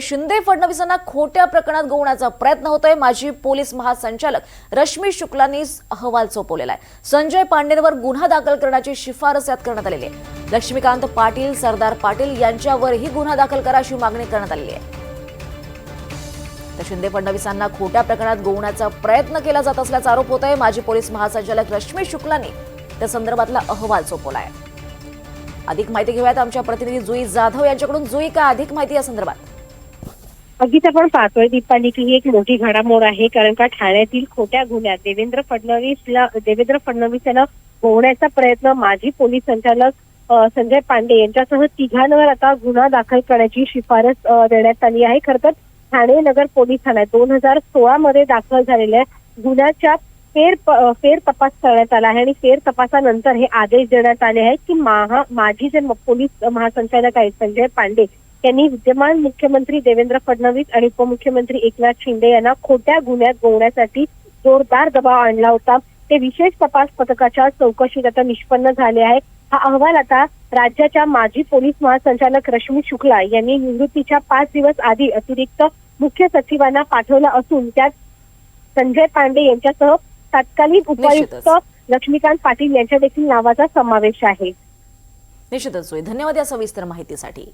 शिंदे फडणवीसांना खोट्या प्रकरणात गोवण्याचा प्रयत्न होतोय। माजी पोलीस महासंचालक रश्मी शुक्लांनी अहवाल सोपवलेला आहे। संजय पांडेंवर गुन्हा दाखल करण्याची शिफारस यात करण्यात आलेली आहे। लक्ष्मीकांत पाटील, सरदार पाटील यांच्यावरही गुन्हा दाखल करा अशी मागणी करण्यात आलेली आहे। तर शिंदे फडणवीसांना खोट्या प्रकरणात गोवण्याचा प्रयत्न केला जात असल्याचा आरोप होतोय। माजी पोलीस महासंचालक रश्मी शुक्लांनी त्या संदर्भातला अहवाल सोपवला आहे। अधिक माहिती घेऊयात आमच्या प्रतिनिधी जुई जाधव यांच्याकडून। जुई, काय अधिक माहिती या संदर्भात? अगदीच आपण पाहतोय दीपाली की ही एक मोठी घडामोड आहे, कारण का ठाण्यातील खोट्या गुन्ह्यात देवेंद्र फडणवीस यांना गोवण्याचा प्रयत्न माजी पोलीस संचालक संजय पांडे यांच्यासह तिघांवर आता गुन्हा दाखल करण्याची शिफारस देण्यात आली आहे। खरं तर ठाणे नगर पोलीस ठाण्यात 2016 मध्ये दाखल झालेल्या गुन्ह्याच्या फेर तपास करण्यात आला आहे आणि फेर तपासानंतर हे आदेश देण्यात आले आहेत की माजी जे पोलीस महासंचालक आहेत संजय पांडे यांनी विद्यमान मुख्यमंत्री देवेंद्र फडणवीस आणि उपमुख्यमंत्री एकनाथ शिंदे यांना खोट्या गुन्ह्यात गोवण्यासाठी जोरदार दबाव आणला होता। ते विशेष तपास पथकाच्या चौकशीत आता निष्पन्न झाले आहे। हा अहवाल आता राज्याच्या माजी पोलीस महासंचालक रश्मी शुक्ला यांनी निवृत्तीच्या 5 दिवस आधी अतिरिक्त मुख्य सचिवांना पाठवला असून त्यात संजय पांडे यांच्यासह तत्कालीन उपायुक्त लक्ष्मीकांत पाटील यांच्या देखील नावाचा समावेश आहे। निश्चितच, धन्यवाद या सविस्तर माहितीसाठी।